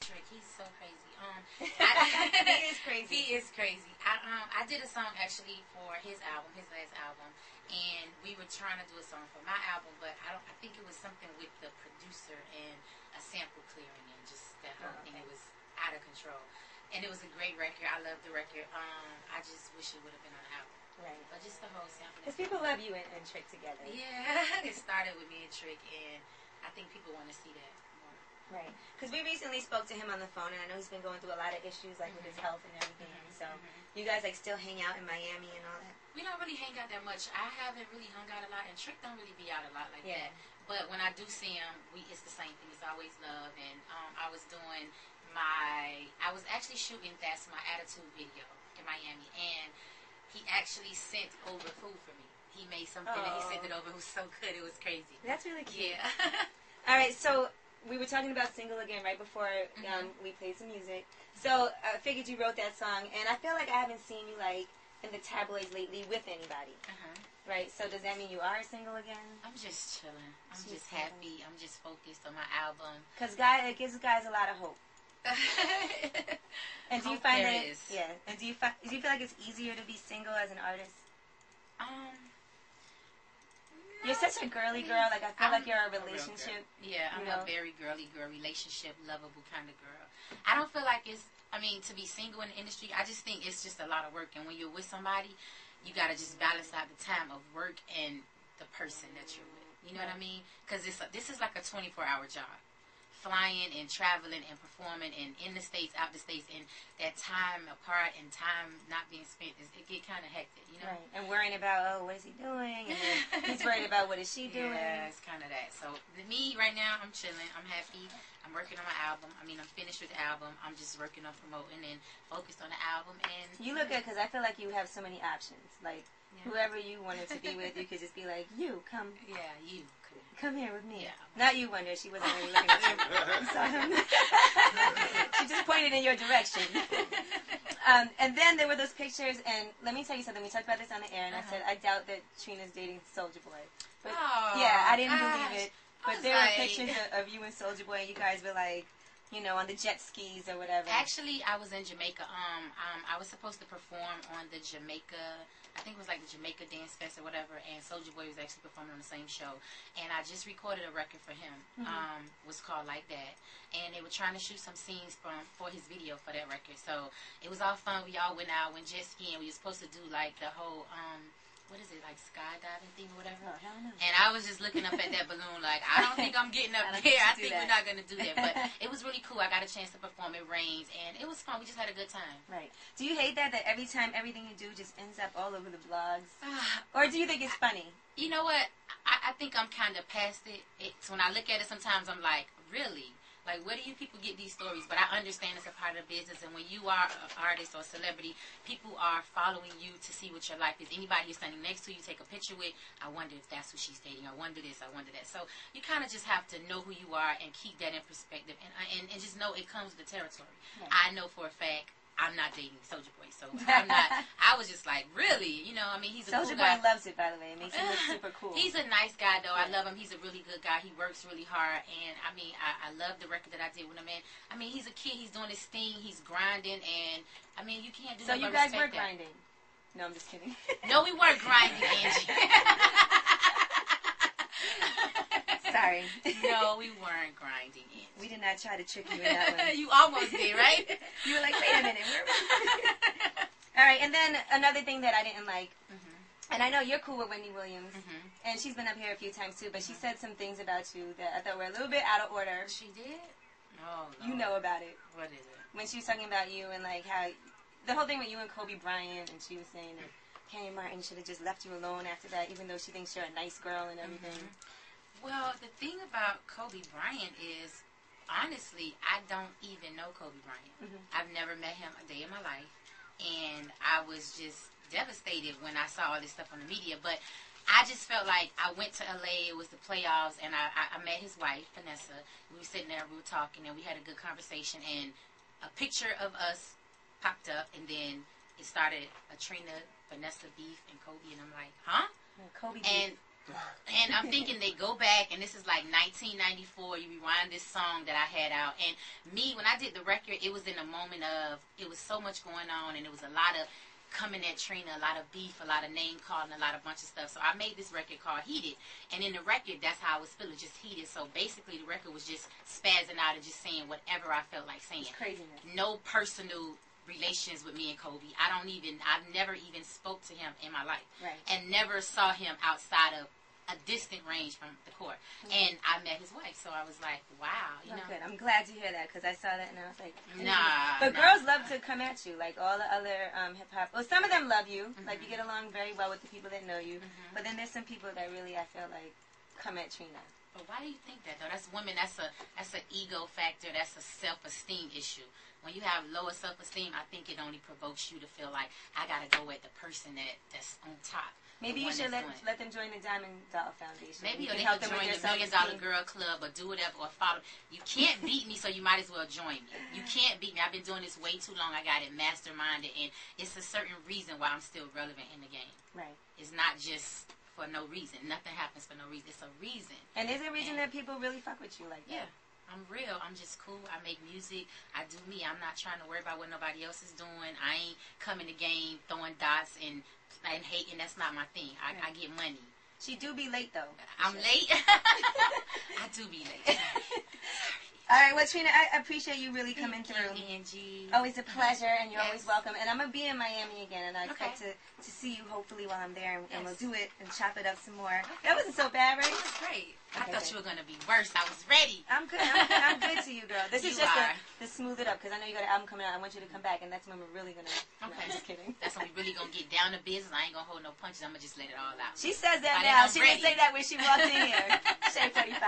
Trick. He's so crazy. He is crazy. He is crazy. I did a song actually for his album, his last album, and we were trying to do a song for my album, but I think it was something with the producer and a sample clearing and just that whole thing. It was out of control, and it was a great record. I love the record. I just wish it would have been on the album. Right. But just the whole sample. Because people love you and Trick together. Yeah, it started with me and Trick, and I think people want to see that more. Right. Because we recently spoke to him on the phone, and I know he's been going through a lot of issues, like with his health and everything. So you guys like still hang out in Miami and all that? We don't really hang out that much. I haven't really hung out a lot, and Trick don't really be out a lot like that. But when I do see him, it's the same thing. It's always love. And I was actually shooting That's My Attitude video in Miami, and he actually sent over food for me. He made something and he sent it over. It was so good. It was crazy. That's really cute. Yeah. All right, so we were talking about Single again right before we played some music. So I figured you wrote that song, and I feel like I haven't seen you like in the tabloids lately with anybody. Right, so does that mean you are single again? I'm just chilling. I'm just happy. I'm just focused on my album. Because it gives guys a lot of hope. And do you find that and do you feel like it's easier to be single as an artist? You're such a girly girl. Like I feel like you're a relationship. I'm a very girly girl, relationship, lovable kind of girl. I don't feel like to be single in the industry, I just think it's just a lot of work. And when you're with somebody, you got to just balance out the time of work and the person that you're with. You know what I mean? Because this is like a 24-hour job. Flying and traveling and performing and in the States, out the States, and that time apart and time not being spent, it get kind of hectic, you know? Right. And worrying about, what is he doing? And then he's worried about what is she doing? Yeah, it's kind of that. So, me right now, I'm chilling. I'm happy. I'm working on my album. I'm finished with the album. I'm just working on promoting and focused on the album. And you look good because I feel like you have so many options. Like, whoever you wanted to be with, you could just be like, you, come. Yeah, you. Come here with me. Yeah. Not you, Wonder. She wasn't really looking at you. She just pointed in your direction. And then there were those pictures, and let me tell you something. We talked about this on the air, and I said, I doubt that Trina's dating Soulja Boy. But, I didn't believe it. But there were pictures of you and Soulja Boy, and you guys were like, on the jet skis or whatever. Actually, I was in Jamaica. I was supposed to perform on the Jamaica, I think it was like the Jamaica Dance Fest or whatever, and Soulja Boy was actually performing on the same show. And I just recorded a record for him. Was called Like That. And they were trying to shoot some scenes for his video for that record. So it was all fun. We all went out, went jet skiing. We were supposed to do like the whole what is it, like skydiving thing or whatever? Oh, hell no. And I was just looking up at that balloon like, I don't think I'm getting up there. I think we're not going to do that. But it was really cool. I got a chance to perform. It rains, and it was fun. We just had a good time. Right. Do you hate that every time everything you do just ends up all over the blogs? Or do you think it's funny? You know what? I think I'm kind of past it. When I look at it, sometimes I'm like, really? Like, where do you people get these stories? But I understand it's a part of the business, and when you are an artist or a celebrity, people are following you to see what your life is. Anybody you're standing next to, you take a picture with, I wonder if that's who she's dating. I wonder this, I wonder that. So you kind of just have to know who you are and keep that in perspective, and just know it comes with the territory. Yeah. I know for a fact I'm not dating Soulja Boy, so I'm not. I was just like, really? He's a Soulja cool guy. Boy loves it, by the way. It makes him look super cool. He's a nice guy, though. I love him. He's a really good guy. He works really hard, and I love the record that I did with him. And he's a kid. He's doing his thing. He's grinding, and you can't do. So you guys were grinding? No, I'm just kidding. No, we weren't grinding, Angie. Sorry. No, we weren't grinding, Angie. We did not try to trick you in that one. You almost did, right? You were like, wait a minute. All right, and then another thing that I didn't like, and I know you're cool with Wendy Williams, and she's been up here a few times too, but she said some things about you that I thought were a little bit out of order. She did? Oh, no. You know about it. What is it? When she was talking about you and like how, the whole thing with you and Kobe Bryant, and she was saying that Kenny Martin should have just left you alone after that, even though she thinks you're a nice girl and everything. Well, the thing about Kobe Bryant is, honestly, I don't even know Kobe Bryant. I've never met him a day in my life, and I was just devastated when I saw all this stuff on the media. But I just felt like I went to LA, it was the playoffs, and I met his wife, Vanessa. We were sitting there, we were talking, and we had a good conversation, and a picture of us popped up, and then it started a Trina, Vanessa beef, and Kobe, and I'm like, huh? Kobe and beef. And I'm thinking they go back, and this is like 1994. You rewind this song that I had out, and me, when I did the record, it was in a moment of, it was so much going on, and it was a lot of coming at Trina, a lot of beef, a lot of name calling, a lot of bunch of stuff. So I made this record called Heated, and in the record, that's how I was feeling, just heated. So basically, the record was just spazzing out and just saying whatever I felt like saying. It's craziness. No personal relations with me and Kobe. I've never even spoke to him in my life, right, and never saw him outside of a distant range from the court. And I met his wife, so I was like, wow, you know. Good. I'm glad to hear that, because I saw that and I was like, nah. But girls love to come at you, like all the other hip hop. Well, some of them love you, like you get along very well with the people that know you. But then there's some people that really, I feel like, come at Trina. But why do you think that though? That's women. That's an ego factor. That's a self-esteem issue. When you have lower self-esteem, I think it only provokes you to feel like I gotta go at the person that's on top. Maybe you should let them join the Diamond Doll Foundation. Maybe or they can join the $1 Million Girl Club or do whatever or follow. You can't beat me, so you might as well join me. You can't beat me. I've been doing this way too long. I got it masterminded, and it's a certain reason why I'm still relevant in the game. Right. It's not just for no reason. Nothing happens for no reason. It's a reason. And is it a reason that people really fuck with you like that? Yeah. I'm real. I'm just cool. I make music. I do me. I'm not trying to worry about what nobody else is doing. I ain't coming to game throwing dots and hating. That's not my thing. I get money. She do be late though. I'm late. I do be late. All right, well, Trina, I appreciate you really coming through. Angie. Always a pleasure, and you're always welcome. And I'm going to be in Miami again, and I expect to see you hopefully while I'm there, and we'll do it and chop it up some more. That wasn't so bad, right? That was great. I thought you were going to be worse. I was ready. I'm good. I'm good to you, girl. This is just to smooth it up, because I know you got an album coming out. I want you to come back, and that's when we're really going to... No, I'm just kidding. That's when we really going to get down to business. I ain't going to hold no punches. I'm going to just let it all out. She says that now. She didn't say that when she walked in here. Shade 35.